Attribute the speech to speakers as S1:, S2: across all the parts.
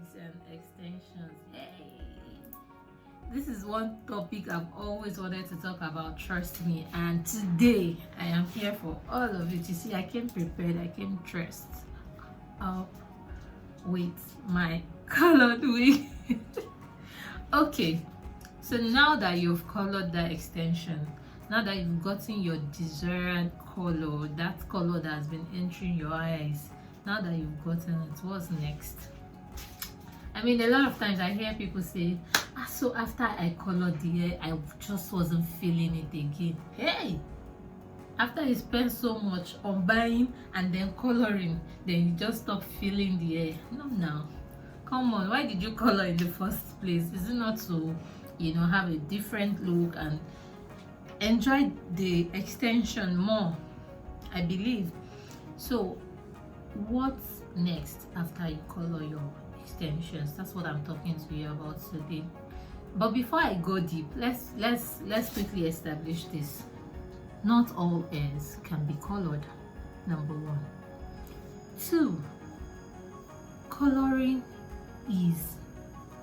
S1: wigs and extensions. Hey, this is one topic I've always wanted to talk about, trust me, and today I am here for all of it. You see, I came prepared, I came dressed up with my colored wig. Okay, so now that you've colored that extension, now that you've gotten your desired color, that color that has been entering your eyes, now that you've gotten it, what's next? I mean, a lot of times I hear people say, so after I colored the hair, I just wasn't feeling it again. Hey, after you spend so much on buying and then coloring, then you just stop feeling the hair. No, now, come on, why did you color in the first place? Is it not to, have a different look and enjoy the extension more? I believe so. What's next after you color your extensions? That's what I'm talking to you about today. But before I go deep, let's quickly establish this. Not all hairs can be colored, number one. Two, coloring is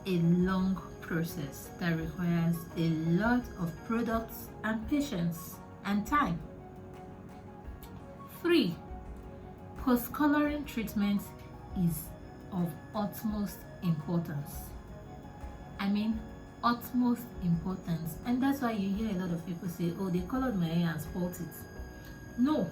S1: a long process that requires a lot of products and patience and time. Three, post-coloring treatment is of utmost importance. I mean, utmost importance. And that's why you hear a lot of people say, oh, they colored my hair and spoiled it. No,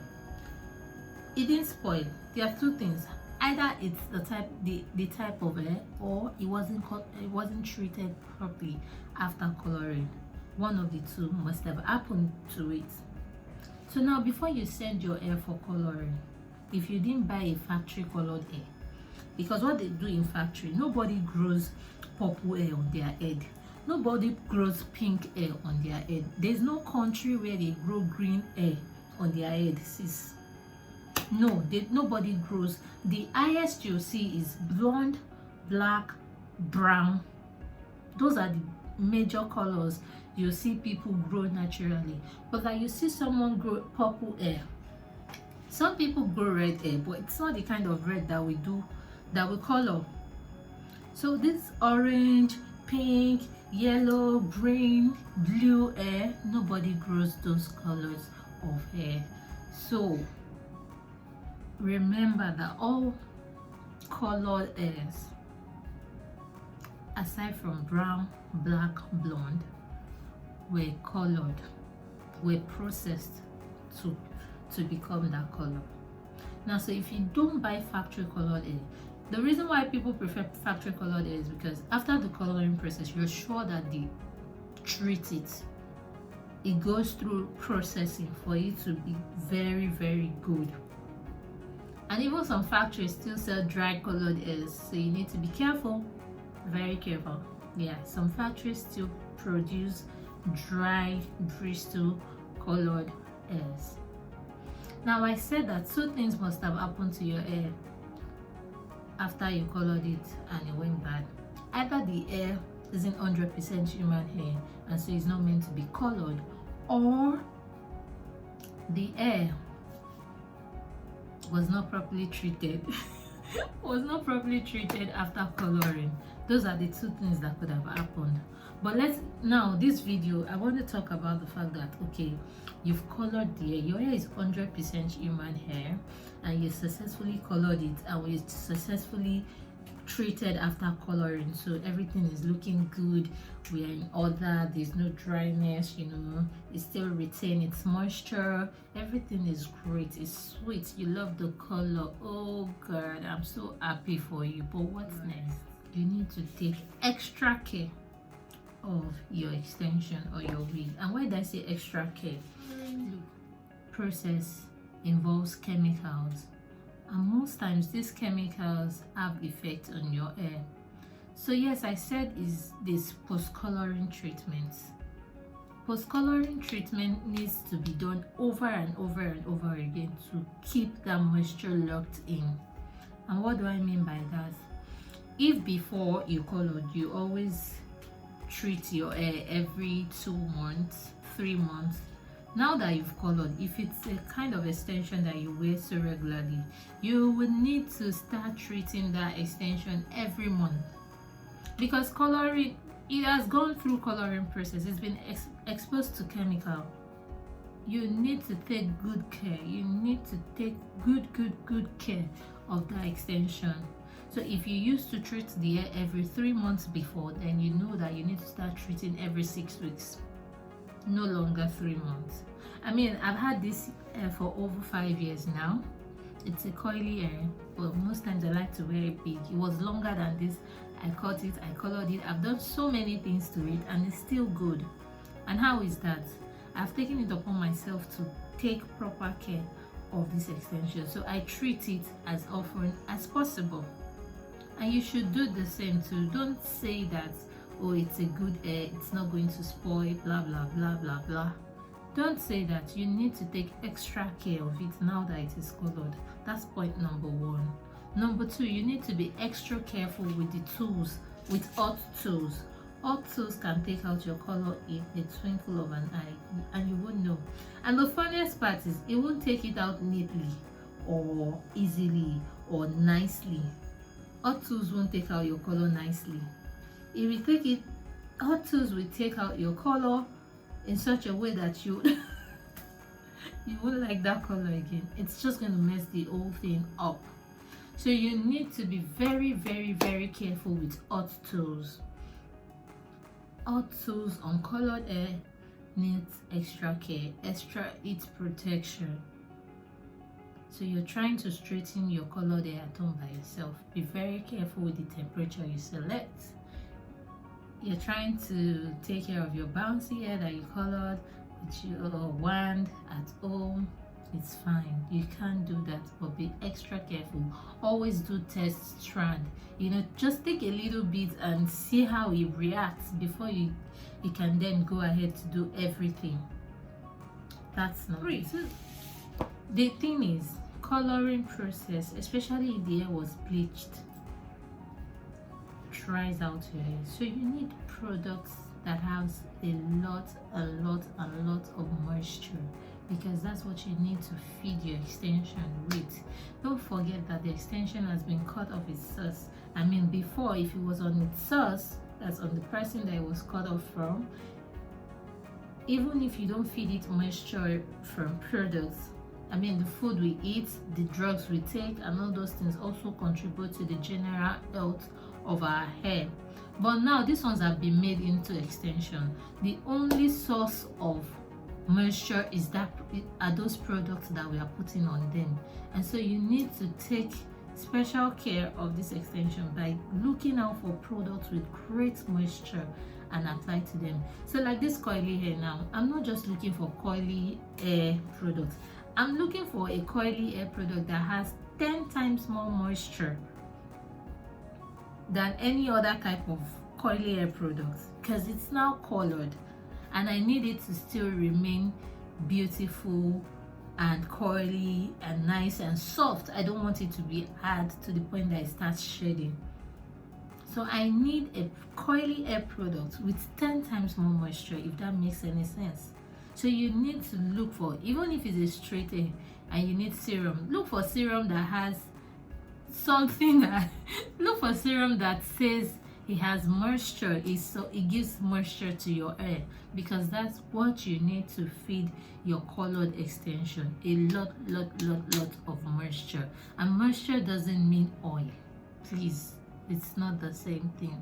S1: it didn't spoil. There are two things. Either it's the type of hair, or it wasn't treated properly after coloring. One of the two must have happened to it. So now, before you send your hair for coloring, if you didn't buy a factory colored hair, because what they do in factory, nobody grows purple hair on their head, nobody grows pink hair on their head. There's no country where they grow green hair on their head, sis. No, nobody grows. The highest you'll see is blonde, black, brown. Those are the major colors you see people grow naturally. But like you see someone grow purple hair, some people grow red hair, but it's not the kind of red that we color. So this orange, pink, yellow, green, blue hair, nobody grows those colors of hair. So remember that all colored hairs, aside from brown, black, blonde, were colored, were processed to become that color. Now, so if you don't buy factory colored hair, the reason why people prefer factory colored hair is because after the coloring process, you're sure that they treat it. It goes through processing for it to be very, very good. And even some factories still sell dry colored hairs, so you need to be careful, very careful. Yeah, some factories still produce dry Bristol colored hairs. Now, I said that two things must have happened to your hair after you colored it and it went bad. Either the hair isn't 100% human hair and so it's not meant to be colored, or the hair was not properly treated after coloring. Those are the two things that could have happened. But this video, I want to talk about the fact that, okay, you've colored the hair, your hair is 100% human hair, and you successfully colored it and we successfully treated after coloring, so everything is looking good, we are in order, there's no dryness, it still retains its moisture, everything is great, it's sweet, you love the color. Oh God, I'm so happy for you. But what's next? You need to take extra care of your extension or your wig. And why did I say extra care? Process involves chemicals, and most times these chemicals have effect on your hair. So yes, I said is this post-coloring treatment. Post-coloring treatment needs to be done over and over and over again to keep that moisture locked in. And what do I mean by that? If before you colored, you always treat your hair every 2 months, 3 months, now that you've colored, if it's a kind of extension that you wear so regularly, you would need to start treating that extension every month. because coloring, it has gone through coloring process. It's been exposed to chemical. You need to take good care. You need to take good care of that extension. So if you used to treat the hair every 3 months before, then you know that you need to start treating every 6 weeks, no longer 3 months. I mean, I've had this hair for over 5 years now. It's a coily hair, but most times I like to wear it big. It was longer than this. I cut it, I colored it, I've done so many things to it, and it's still good. And how is that? I've taken it upon myself to take proper care of this extension, so I treat it as often as possible. And you should do the same too. Don't say that, oh, it's a good hair, it's not going to spoil, blah blah blah blah blah. Don't say that. You need to take extra care of it now that it is colored. That's point number 1. Number 2, you need to be extra careful with the tools, with hot tools. Hot tools can take out your color in a twinkle of an eye, and you won't know. And the funniest part is, it won't take it out neatly or easily or nicely. Hot tools won't take out your color nicely. If you take it, hot tools will take out your color in such a way that you you won't like that color again. It's just going to mess the whole thing up. So you need to be very careful with hot tools. Hot tools on colored hair needs extra care, extra heat protection. So you're trying to straighten your colored hair at home by yourself. Be very careful with the temperature you select. You're trying to take care of your bouncy hair that you colored with your wand at home. It's fine, you can do that, but be extra careful. Always do test strand. You know, just take a little bit and see how it reacts before you can then go ahead to do everything. That's not it. The thing is, coloring process, especially if the hair was bleached, dries out your hair. So you need products that has a lot of moisture, because that's what you need to feed your extension with. Don't forget that the extension has been cut off its source. I mean, before, if it was on its source, that's on the person that it was cut off from, even if you don't feed it moisture from products, I mean, the food we eat, the drugs we take, and all those things also contribute to the general health of our hair. But now these ones have been made into extension. The only source of moisture are those products that we are putting on them, and so you need to take special care of this extension by looking out for products with great moisture and apply to them. So like this coily hair now, I'm not just looking for coily hair products. I'm looking for a coily hair product that has 10 times more moisture than any other type of coily hair product, because it's now colored and I need it to still remain beautiful and coily and nice and soft. I don't want it to be hard to the point that it starts shedding. So I need a coily hair product with 10 times more moisture, if that makes any sense. So you need to look for, even if it's a straight hair and you need serum, look for serum that has something that look for serum that says it has moisture, so it gives moisture to your hair, because that's what you need to feed your colored extension. A lot of moisture. And moisture doesn't mean oil, please. It's not the same thing.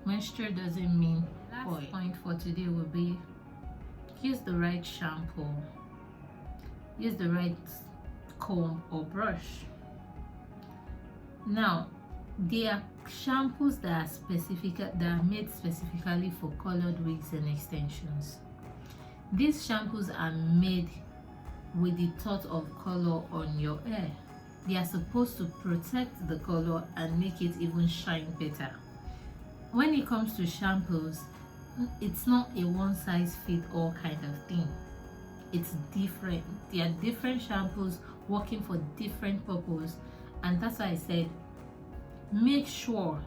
S1: Moisture doesn't mean oil. Last point for today will be, use the right shampoo, use the right comb or brush. Now, there are shampoos that are made specifically for colored wigs and extensions. These shampoos are made with the thought of color on your hair. They are supposed to protect the color and make it even shine better. When it comes to shampoos, it's not a one-size-fits-all kind of thing. It's different. There are different shampoos working for different purposes, and that's why I said, make sure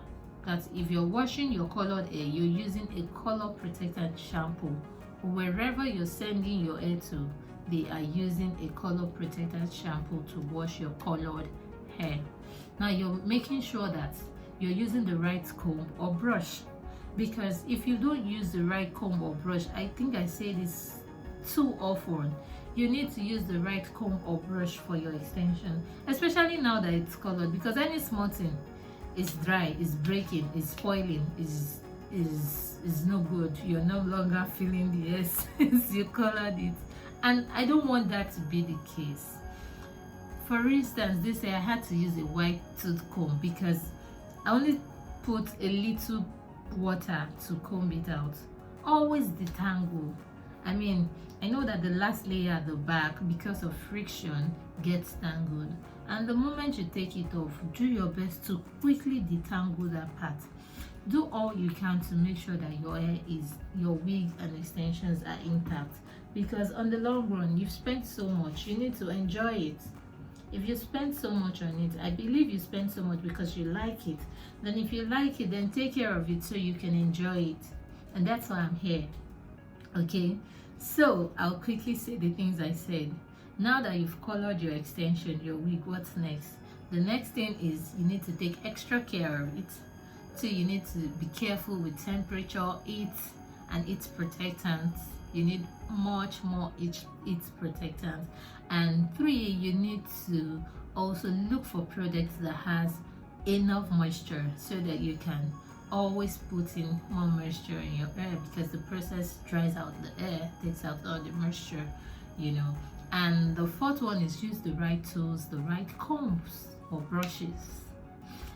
S1: that if you're washing your colored hair, you're using a color protected shampoo. Wherever you're sending your hair to, they are using a color protected shampoo to wash your colored hair. Now you're making sure that you're using the right comb or brush. Because if you don't use the right comb or brush, I think I say this too often, you need to use the right comb or brush for your extension, especially now that it's colored, because any small thing is dry, is breaking, is spoiling, is no good. You're no longer feeling the essence you colored it, and I don't want that to be the case. For instance, this day I had to use a white tooth comb because I only put a little water to comb it out. Always detangle. I mean, I know that the last layer at the back, because of friction, gets tangled, and the moment you take it off, do your best to quickly detangle that part. Do all you can to make sure that your hair is, your wig and extensions are intact, because on the long run, you've spent so much, you need to enjoy it. If you spend so much on it, I believe you spend so much because you like it. Then if you like it, then take care of it so you can enjoy it. And that's why I'm here. Okay, so I'll quickly say the things I said. Now that you've colored your extension, your wig, what's next? The next thing is you need to take extra care of it. So you need to be careful with temperature, heat, and its protectants. You need much more its protectants. And 3, you need to also look for products that has enough moisture so that you can always put in more moisture in your hair, because the process dries out the hair, takes out all the moisture, you know. And the 4th one is use the right tools, the right combs or brushes.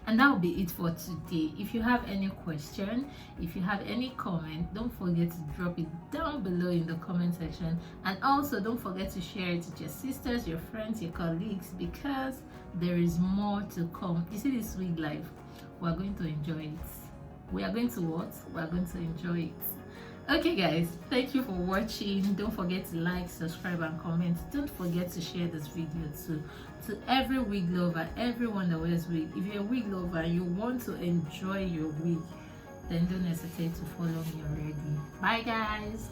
S1: And that will be it for today. If you have any question, if you have any comment, don't forget to drop it down below in the comment section. And also don't forget to share it with your sisters, your friends, your colleagues, because there is more to come. You see this wig life, we're going to enjoy it. We are going to what? We are going to enjoy it. Okay guys, thank you for watching. Don't forget to like, subscribe and comment. Don't forget to share this video to every wig lover, everyone that wears wig. If you're a wig lover and you want to enjoy your wig, then don't hesitate to follow me already. Bye guys.